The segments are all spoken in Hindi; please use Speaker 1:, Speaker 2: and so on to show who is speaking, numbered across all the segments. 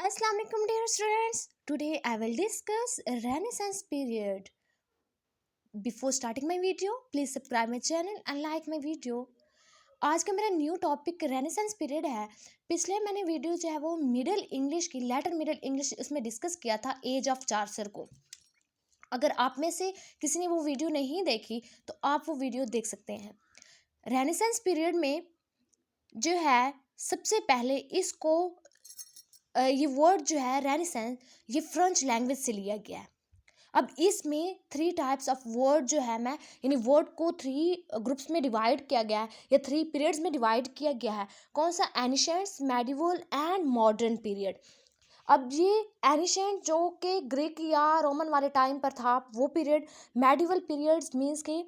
Speaker 1: Assalamu alaikum dear students. Today I will discuss Renaissance period. Before starting my video, please subscribe my channel and like my video. आज का मेरा न्यू टॉपिक रेनेसेंस पीरियड है। पिछले मैंने वीडियो जो है वो मिडिल इंग्लिश की लेटर मिडिल इंग्लिश उसमें डिस्कस किया था एज ऑफ चार्सर को। अगर आप में से किसी ने वो वीडियो नहीं देखी तो आप वो वीडियो देख सकते हैं। रेनेसेंस पीरियड में जो है सबसे पहले इसको ये वर्ड जो है रेनेसेंस ये फ्रेंच लैंग्वेज से लिया गया है। अब इसमें 3 टाइप्स ऑफ वर्ड जो है मैं यानी वर्ड को 3 ग्रुप्स में डिवाइड किया गया है या 3 पीरियड्स में डिवाइड किया गया है। कौन सा? Ancient, medieval and modern period. अब ये एनिशेंट जो कि ग्रीक या रोमन वाले टाइम पर था वो पीरियड। मेडिवल पीरियड्स मीन्स के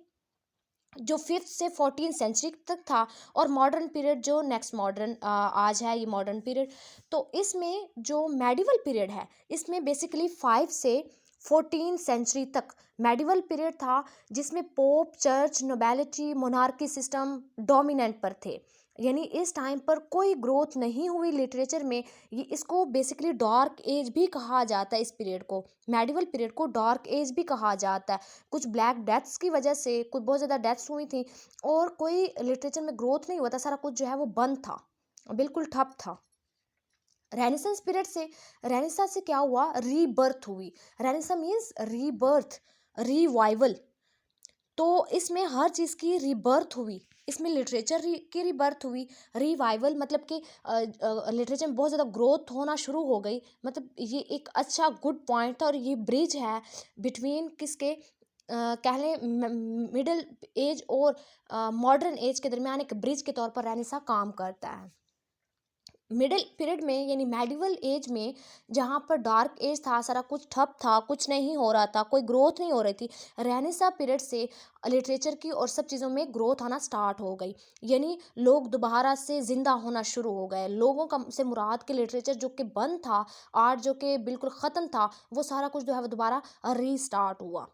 Speaker 1: जो 5th से 14th सेंचुरी तक था, और मॉडर्न पीरियड जो नेक्स्ट मॉडर्न आज है ये मॉडर्न पीरियड। तो इसमें जो मेडिवल पीरियड है इसमें बेसिकली 5 से 14th सेंचुरी तक मेडिवल पीरियड था, जिसमें pope, church, nobility, monarchy system dominant पर थे। यानी इस टाइम पर कोई ग्रोथ नहीं हुई लिटरेचर में। ये इसको बेसिकली डार्क एज भी कहा जाता है। इस पीरियड को, मेडिवल पीरियड को डार्क एज भी कहा जाता है। कुछ ब्लैक डेथ्स की वजह से कुछ बहुत ज़्यादा डेथ्स हुई थी और कोई लिटरेचर में ग्रोथ नहीं हुआ था। सारा कुछ जो है वो बंद था, बिल्कुल ठप था। रेनेसेंस पीरियड से रेनेसां से क्या हुआ? रीबर्थ हुई। Renaissance means rebirth, revival. तो इसमें हर चीज़ की रीबर्थ हुई। इसमें लिटरेचर की रीबर्थ हुई। रिवाइवल मतलब कि लिटरेचर में बहुत ज़्यादा ग्रोथ होना शुरू हो गई। मतलब ये एक अच्छा गुड पॉइंट था, और ये ब्रिज है बिटवीन किसके कह लें मिडिल एज और मॉडर्न एज के दरमियान एक ब्रिज के तौर पर रेनेसां काम करता है। मिडिल पीरियड में यानी मेडिवल एज में जहाँ पर डार्क एज था, सारा कुछ ठप था, कुछ नहीं हो रहा था, कोई ग्रोथ नहीं हो रही थी। रेनेसां पीरियड से लिटरेचर की और सब चीज़ों में ग्रोथ आना स्टार्ट हो गई। यानी लोग दोबारा से ज़िंदा होना शुरू हो गए। लोगों का से मुराद के लिटरेचर जो कि बंद था, आर्ट जो कि बिल्कुल ख़त्म था, वो सारा कुछ जो है वो दोबारा रीस्टार्ट हुआ।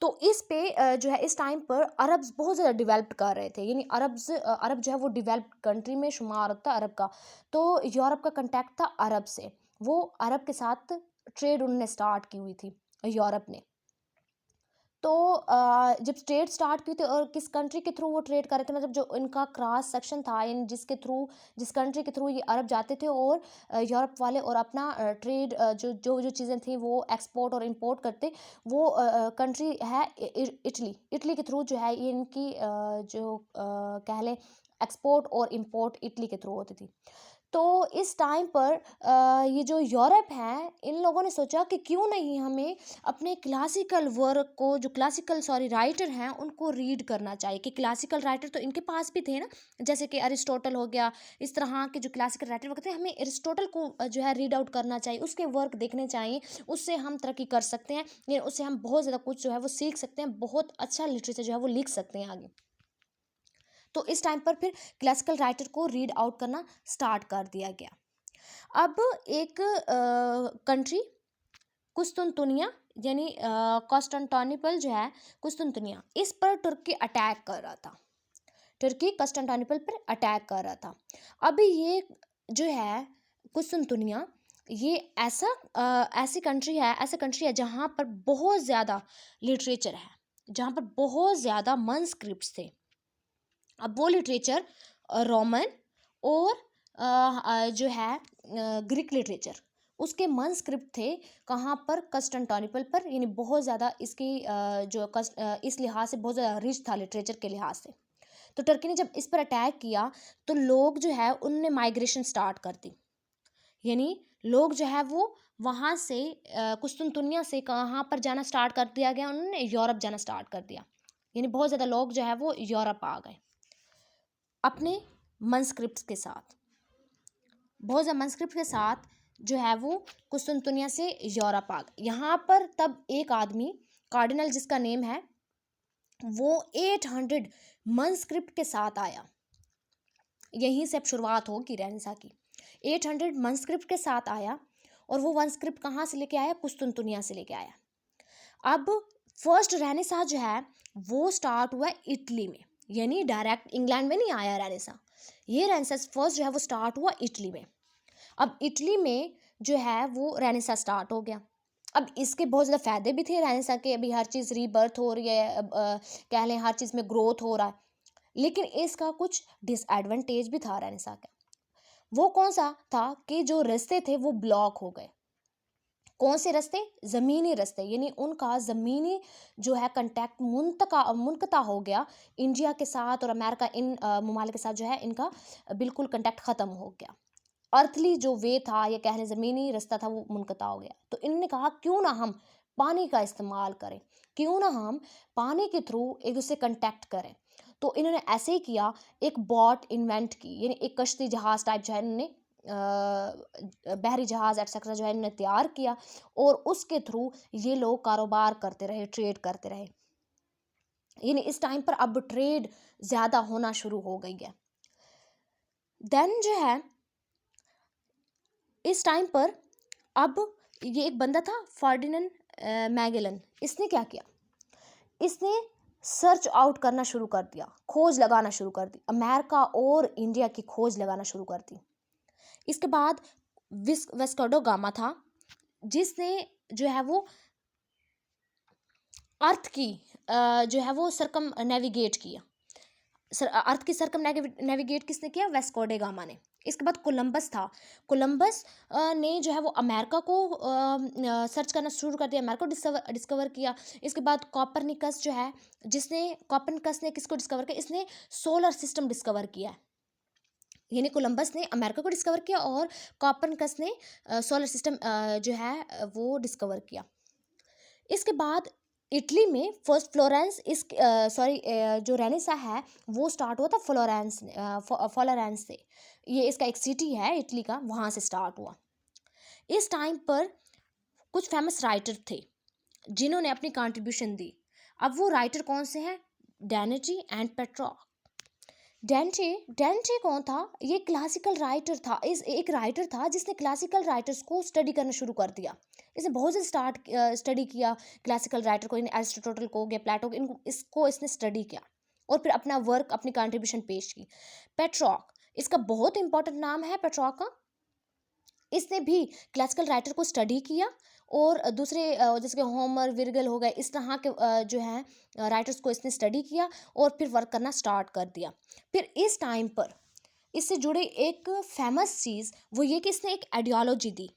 Speaker 1: तो इस पे जो है इस टाइम पर अरब्स बहुत ज़्यादा डेवलप्ड कर रहे थे। यानी अरब जो है वो डेवलप्ड कंट्री में शुमार होता है अरब का। तो यूरोप का कांटेक्ट था अरब से। वो अरब के साथ ट्रेड उन्होंने स्टार्ट की हुई थी यूरोप ने। तो जब ट्रेड स्टार्ट की थी और किस कंट्री के थ्रू वो ट्रेड कर रहे थे, मतलब जो इनका क्रॉस सेक्शन था, यानी जिस कंट्री के थ्रू ये अरब जाते थे और यूरोप वाले और अपना ट्रेड जो जो जो चीज़ें थी वो एक्सपोर्ट और इंपोर्ट करते। वो कंट्री है इटली के थ्रू जो है ये इनकी जो कह लें एक्सपोर्ट और इंपोर्ट इटली के थ्रू होती थी। तो इस टाइम पर ये जो यूरोप है इन लोगों ने सोचा कि क्यों नहीं हमें अपने क्लासिकल वर्क को, जो क्लासिकल राइटर हैं उनको रीड करना चाहिए। कि क्लासिकल राइटर तो इनके पास भी थे ना, जैसे कि अरिस्टोटल हो गया। इस तरह के जो क्लासिकल राइटर वक्त थे, हमें अरिस्टोटल को जो है रीड आउट करना चाहिए, उसके वर्क देखने चाहिए। उससे हम तरक्की कर सकते हैं, या उससे हम बहुत ज़्यादा कुछ जो है वो सीख सकते हैं, बहुत अच्छा लिटरेचर जो है वो लिख सकते हैं आगे। तो इस टाइम पर फिर क्लासिकल राइटर को रीड आउट करना स्टार्ट कर दिया गया। अब एक कंट्री कुस्तुनतुनिया यानी कॉन्स्टेंटिनोपल जो है, कुस्तुनतुनिया, इस पर तुर्की अटैक कर रहा था। तुर्की कॉन्स्टेंटिनोपल पर अटैक कर रहा था। अभी ये जो है कुस्तुनतुनिया, ये ऐसी कंट्री है जहाँ पर बहुत ज़्यादा लिटरेचर है, जहाँ पर बहुत ज़्यादा मनस्क्रिप्ट्स थे। अब वो लिटरेचर रोमन और जो है ग्रीक लिटरेचर, उसके मनस्क्रिप्ट थे। कहाँ पर? कॉन्स्टेंटिनोपल पर। यानी बहुत ज़्यादा इसकी इस लिहाज से बहुत ज़्यादा रिच था लिटरेचर के लिहाज से। तो टर्की ने जब इस पर अटैक किया तो लोग जो है उनने माइग्रेशन स्टार्ट कर दी। यानी लोग जो है वो वहाँ से कुस्तुनतुनिया से कहाँ पर जाना स्टार्ट कर दिया गया, उन्होंने यूरोप जाना स्टार्ट कर दिया। यानी बहुत ज़्यादा लोग जो है वो यूरोप आ गए अपने मनस्क्रिप्ट्स के साथ। बहुत ज़्यादा मनस्क्रिप्ट के साथ जो है वो कुस्तुनतुनिया से यूरोप आ गए। यहाँ पर तब एक आदमी कार्डिनल जिसका नेम है, वो 800 मनस्क्रिप्ट के साथ आया। यहीं से अब शुरुआत होगी रेनेसां की। 800 मनस्क्रिप्ट के साथ आया, और वो मनस्क्रिप्ट कहाँ से लेके आया? कुस्तुनतुनिया से लेके आया। अब फर्स्ट रेनेसां जो है वो स्टार्ट हुआ इटली में, यानी डायरेक्ट इंग्लैंड में नहीं आया रेनेसां। ये रेनेसां फर्स्ट जो है वो स्टार्ट हुआ इटली में। अब इटली में जो है वो रेनेसा स्टार्ट हो गया। अब इसके बहुत ज़्यादा फ़ायदे भी थे रेनेसा के, अभी हर चीज़ रीबर्थ हो रही है, अब कह लें हर चीज़ में ग्रोथ हो रहा है, लेकिन इसका कुछ डिसएडवांटेज भी था रेनेसा का। वो कौन सा था कि जो रास्ते थे वो ब्लॉक हो गए। कौन से रास्ते? ज़मीनी रास्ते, यानी उनका ज़मीनी जो है कंटैक्ट मुनक़ता हो गया इंडिया के साथ, और अमेरिका इन ममालिक के साथ जो है इनका बिल्कुल कंटैक्ट ख़त्म हो गया। अर्थली जो वे था, या कह लें ज़मीनी रास्ता था, वो मुनक़ता हो गया। तो इन्होंने कहा क्यों ना हम पानी का इस्तेमाल करें, क्यों ना हम पानी के थ्रू एक दूसरे कंटैक्ट करें। तो इन्होंने ऐसे ही किया, एक बोट इन्वेंट की, यानी एक कश्ती जहाज़ टाइप जो है इन्होंने बहरी जहाज़ एटसेट्रा जो है इन्होंने तैयार किया, और उसके थ्रू ये लोग कारोबार करते रहे, ट्रेड करते रहे। यानी इस टाइम पर अब ट्रेड ज़्यादा होना शुरू हो गई है। देन जो है इस टाइम पर अब ये एक बंदा था फर्डिनेंड मैगेलन, इसने क्या किया, इसने सर्च आउट करना शुरू कर दिया, खोज लगाना शुरू कर दी, अमेरिका और इंडिया की खोज लगाना शुरू कर दी। इसके बाद वेस्को गामा था, जिसने जो है वो अर्थ की जो है वो सरकम नेविगेट किया। अर्थ की सरकम नेविगेट किसने किया? वेस्को डे गामा ने। इसके बाद कोलंबस था, कोलंबस ने जो है वो अमेरिका को सर्च करना शुरू कर दिया, अमेरिका को डिस्कवर किया। इसके बाद कॉपरनिकस जो है, कॉपरनिकस ने किसको डिस्कवर किया? इसने सोलर सिस्टम डिस्कवर किया है। यानी कोलंबस ने अमेरिका को डिस्कवर किया और कॉपरनिकस ने सोलर सिस्टम जो है वो डिस्कवर किया। इसके बाद इटली में फर्स्ट फ्लोरेंस जो रेनेसा है वो स्टार्ट हुआ था फ्लोरेंस से। ये इसका एक सिटी है इटली का, वहाँ से स्टार्ट हुआ। इस टाइम पर कुछ फेमस राइटर थे जिन्होंने अपनी कंट्रीब्यूशन दी। अब वो राइटर कौन से हैं? डेनिटी एंड पेट्रॉक। डेंटे कौन था? ये क्लासिकल राइटर था, एक राइटर था जिसने क्लासिकल राइटर्स को स्टडी करना शुरू कर दिया। इसने बहुत से स्टडी किया क्लासिकल राइटर को, एरिस्टोटल को, प्लेटो को, इसको इसने स्टडी किया और फिर अपना वर्क, अपनी कंट्रीब्यूशन पेश की। पेट्रॉक, इसका बहुत इंपॉर्टेंट नाम है पेट्रॉक का। इसने भी क्लासिकल राइटर को स्टडी किया और दूसरे जैसे कि होमर, विर्गल हो गए, इस तरह के जो है राइटर्स को इसने स्टडी किया और फिर वर्क करना स्टार्ट कर दिया। फिर इस टाइम पर इससे जुड़े एक फेमस चीज़ वो ये कि इसने एक आइडियोलॉजी दी।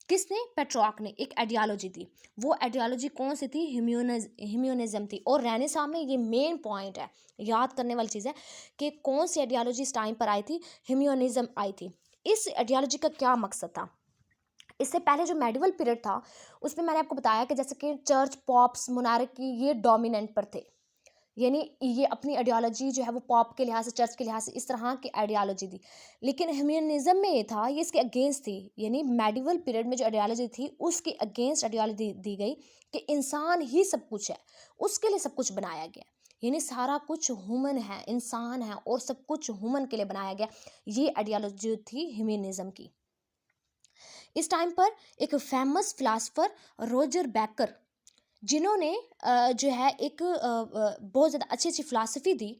Speaker 1: किसने? पेट्रॉक ने एक आइडियोलॉजी दी। वो आइडियोलॉजी कौन सी थी? ह्यूमनिज्म थी। और रेनेसां में ये मेन पॉइंट है, याद करने वाली चीज़ है कि कौन सी आइडियोलॉजी इस टाइम पर आई थी? ह्यूमनिज्म आई थी। इस आइडियोलॉजी का क्या मकसद था? इससे पहले जो मेडिवल पीरियड था उसमें मैंने आपको बताया कि जैसे कि चर्च, पॉप्स, मोनार्की ये डोमिनेंट पर थे, यानी ये अपनी आइडियोलॉजी जो है वो पॉप के लिहाज से, चर्च के लिहाज से इस तरह की आइडियोलॉजी दी। लेकिन ह्यूमनिज्म में ये था, ये इसके अगेंस्ट थी, यानी मेडिवल पीरियड में जो आइडियोलॉजी थी उसके अगेंस्ट आइडियोलॉजी दी गई कि इंसान ही सब कुछ है, उसके लिए सब कुछ बनाया गया, यानी सारा कुछ ह्यूमन है, इंसान है और सब कुछ ह्यूमन के लिए बनाया गया। ये आइडियोलॉजी थी ह्यूमनिज्म की। इस टाइम पर एक फेमस फिलासफर रोजर बैकर, जिन्होंने जो है एक बहुत ज़्यादा अच्छी अच्छी फ़िलासफ़ी दी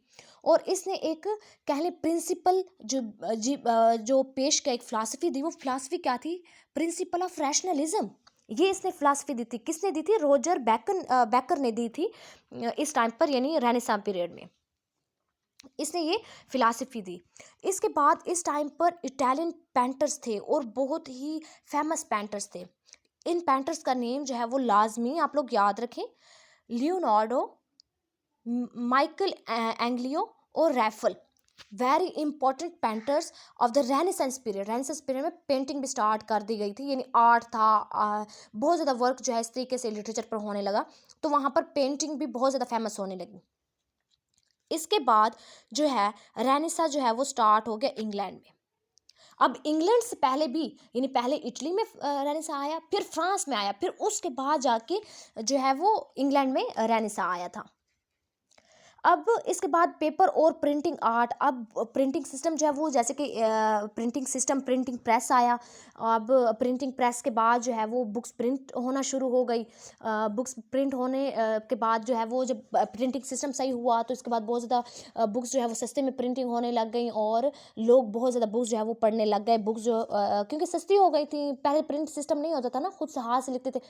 Speaker 1: और इसने एक कह लें प्रिंसिपल जो पेश किया, एक फ़िलासफ़ी दी। वो फ़िलासफ़ी क्या थी? Principle of rationalism. ये इसने फ़िलासफ़ी दी थी। किसने दी थी? रोजर बैकर ने दी थी इस टाइम पर, यानी रेनेसां पीरियड में इसने ये फ़िलासफ़ी दी। इसके बाद इस टाइम पर इटालियन पेंटर्स थे और बहुत ही फेमस पेंटर्स थे। इन पेंटर्स का नेम जो है वो लाजमी आप लोग याद रखें, लियोनार्डो, माइकल एंग्लियो और raffle. Very important painters of the renaissance period. Renaissance period में पेंटिंग भी स्टार्ट कर दी गई थी, यानी आर्ट था, बहुत ज़्यादा वर्क जो है इस तरीके से लिटरेचर पर होने लगा, तो वहाँ पर पेंटिंग भी बहुत ज़्यादा फेमस होने लगी। इसके बाद जो है रेनेसां जो है वो स्टार्ट हो गया इंग्लैंड में। अब इंग्लैंड से पहले भी, यानी पहले इटली में रेनेसां आया, फिर फ्रांस में आया, फिर उसके बाद जाके जो है वो इंग्लैंड में रेनेसां आया था। अब इसके बाद पेपर और प्रिंटिंग आर्ट। अब प्रिंटिंग सिस्टम जो है वो, जैसे कि प्रिंटिंग सिस्टम, प्रिंटिंग प्रेस आया। अब प्रिंटिंग प्रेस के बाद जो है वो बुक्स प्रिंट होना शुरू हो गई। बुक्स प्रिंट होने के बाद जो है वो, जब प्रिंटिंग सिस्टम सही हुआ तो इसके बाद बहुत ज़्यादा बुक्स जो है वो सस्ते में प्रिंटिंग होने लग गई, और लोग बहुत ज़्यादा बुक्स जो है वो पढ़ने लग गए। बुक्स जो क्योंकि सस्ती हो गई थी, पहले प्रिंट सिस्टम नहीं होता था ना, खुद से हाथ से लिखते थे,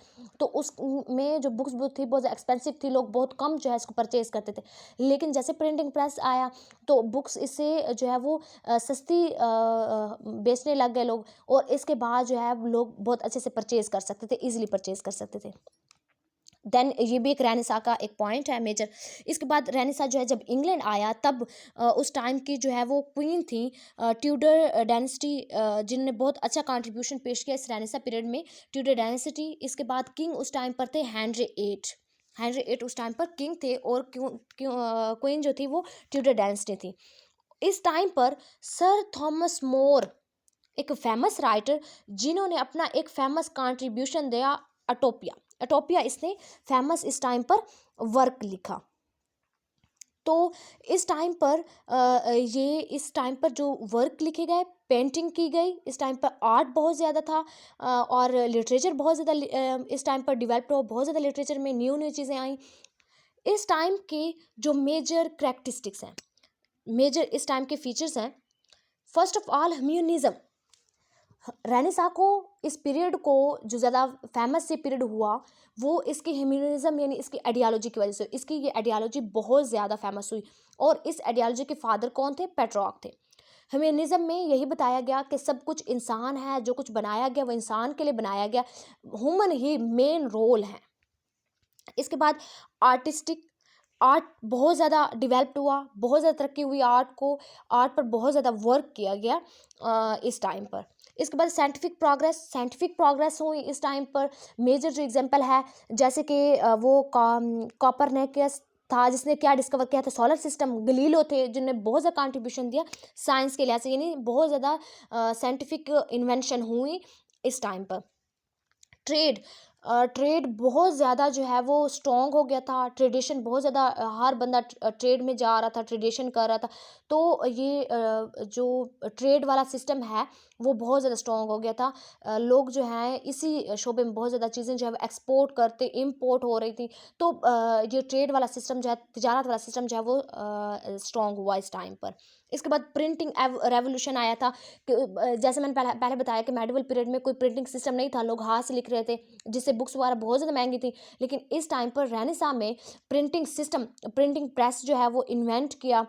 Speaker 1: तो उस में जो बुक्स थी बहुत एक्सपेंसिव थी, लोग बहुत कम जो है इसको परचेज करते थे। लेकिन जैसे प्रिंटिंग प्रेस आया तो बुक्स इससे जो है वो सस्ती बेचने लग गए लोग, और इसके बाद जो है लोग बहुत अच्छे से परचेज कर सकते थे, इजीली परचेज कर सकते थे। देन ये भी एक रेनेसा का एक पॉइंट है मेजर। इसके बाद रेनेसा जो है जब इंग्लैंड आया, तब उस टाइम की जो है वो क्वीन थी ट्यूडर डायनेस्टी, जिन्होंने बहुत अच्छा कंट्रीब्यूशन पेश किया इस रेनेसा पीरियड में, ट्यूडर डायनेस्टी। इसके बाद किंग उस टाइम पर थे हेनरी एट। हेनरी एट उस टाइम पर किंग थे, और क्वीन जो थी वो ट्यूडर डायनेस्टी थी। इस टाइम पर सर थॉमस मोर, एक फेमस राइटर, जिन्होंने अपना एक फेमस कंट्रीब्यूशन दिया, अटोपिया। अटोपिया इसने फेमस इस टाइम पर वर्क लिखा। तो इस टाइम पर ये इस टाइम पर जो वर्क लिखे गए, पेंटिंग की गई, इस टाइम पर आर्ट बहुत ज़्यादा था, और लिटरेचर बहुत ज़्यादा इस टाइम पर डेवलप्ड हो, बहुत ज़्यादा लिटरेचर में न्यू न्यू चीज़ें आई। इस टाइम के जो मेजर करैक्टरिस्टिक्स हैं, मेजर इस टाइम के फीचर्स हैं, first of all humanism. Renaissance को, इस पीरियड को जो ज़्यादा फेमस से पीरियड हुआ वो इसकी ह्यूमनिज्म यानी इसकी आइडियालॉजी की वजह से। इसकी ये आइडियालॉजी बहुत ज़्यादा फेमस हुई, और इस आइडियालॉजी के फादर कौन थे? पेट्रॉक थे। ह्यूमनिज्म में यही बताया गया कि सब कुछ इंसान है, जो कुछ बनाया गया वो इंसान के लिए बनाया गया, ह्यूमन ही मेन रोल है। इसके बाद आर्टिस्टिक, आर्ट बहुत ज़्यादा डेवलप्ड हुआ, बहुत ज़्यादा तरक्की हुई आर्ट को, आर्ट पर बहुत ज़्यादा वर्क किया गया इस टाइम पर। इसके बाद साइंटिफिक प्रोग्रेस, साइंटिफिक प्रोग्रेस हुई इस टाइम पर। मेजर जो एग्जांपल है, जैसे कि वो कॉपरनिकस था, जिसने क्या डिस्कवर किया था? Solar system. गलीलो थे, जिन्होंने बहुत ज़्यादा कंट्रीब्यूशन दिया साइंस के लिहाज से, यानी बहुत ज़्यादा साइंटिफिक इन्वेंशन हुई इस टाइम पर। ट्रेड, ट्रेड बहुत ज़्यादा जो है वो स्ट्रॉन्ग हो गया था, ट्रेडिशन बहुत ज़्यादा, हर बंदा ट्रेड में जा रहा था, ट्रेडिशन कर रहा था, तो ये जो ट्रेड वाला सिस्टम है वो बहुत ज़्यादा स्ट्रॉन्ग हो गया था। लोग जो हैं इसी शोबे में बहुत ज़्यादा चीज़ें जो है वो एक्सपोर्ट करते, इम्पोर्ट हो रही थी, तो ये ट्रेड वाला सिस्टम जो है, तिजारत वाला सिस्टम जो है वो स्ट्रॉन्ग हुआ इस टाइम पर। इसके बाद प्रिंटिंग रेवोल्यूशन आया था, जैसे मैंने पहले पहले बताया कि मेडिवल पीरियड में कोई प्रिंटिंग सिस्टम नहीं था, लोग हाथ से लिख रहे थे, जिससे बुक्स वगैरह बहुत ज़्यादा महंगी थी। लेकिन इस टाइम पर रेनेसां में प्रिंटिंग सिस्टम, प्रिंटिंग प्रेस जो है वो इन्वेंट किया।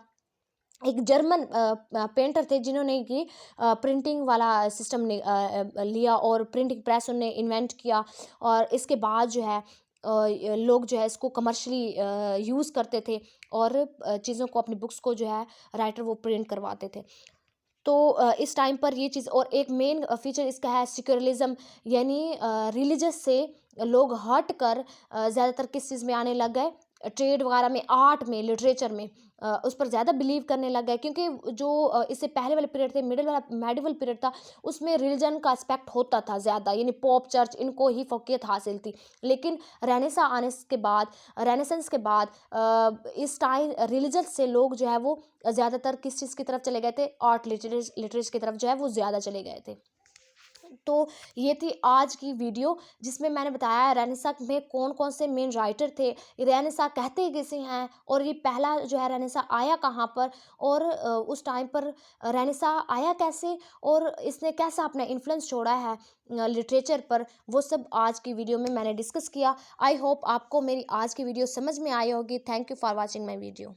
Speaker 1: एक जर्मन पेंटर थे, जिन्होंने कि प्रिंटिंग वाला सिस्टम लिया, और प्रिंटिंग प्रेस उन्होंने इन्वेंट किया, और इसके बाद जो है लोग जो है इसको कमर्शली यूज़ करते थे, और चीज़ों को, अपनी बुक्स को जो है राइटर वो प्रिंट करवाते थे। तो इस टाइम पर ये चीज़, और एक मेन फीचर इसका है सिक्युलरिज्म, यानी रिलीजियस से लोग हट कर ज़्यादातर किस चीज़ में आने लग गए? ट्रेड वगैरह में, आर्ट में, लिटरेचर में, उस पर ज़्यादा बिलीव करने लग गए, क्योंकि जो इससे पहले वाले पीरियड थे, मिडिल वाला मेडिवल पीरियड था, उसमें रिलीजन का एस्पेक्ट होता था ज़्यादा, यानी पॉप, चर्च, इनको ही फ़ोकियत हासिल थी। लेकिन रेनेसा आने के बाद, रेनेसेंस के बाद इस टाइम रिलीजन से लोग जो है वो ज़्यादातर किस चीज़ की तरफ चले गए थे? आर्ट, लिटरेचर की तरफ जो है वो ज़्यादा चले गए थे। तो ये थी आज की वीडियो, जिसमें मैंने बताया रेनेसा में कौन कौन से मेन राइटर थे, रेनेसा कहते किसे हैं, और ये पहला जो है रेनेसा आया कहाँ पर, और उस टाइम पर रेनेसा आया कैसे, और इसने कैसा अपना इन्फ्लुएंस छोड़ा है लिटरेचर पर, वो सब आज की वीडियो में मैंने डिस्कस किया। आई होप आपको मेरी आज की वीडियो समझ में आई होगी। Thank you for watching my video.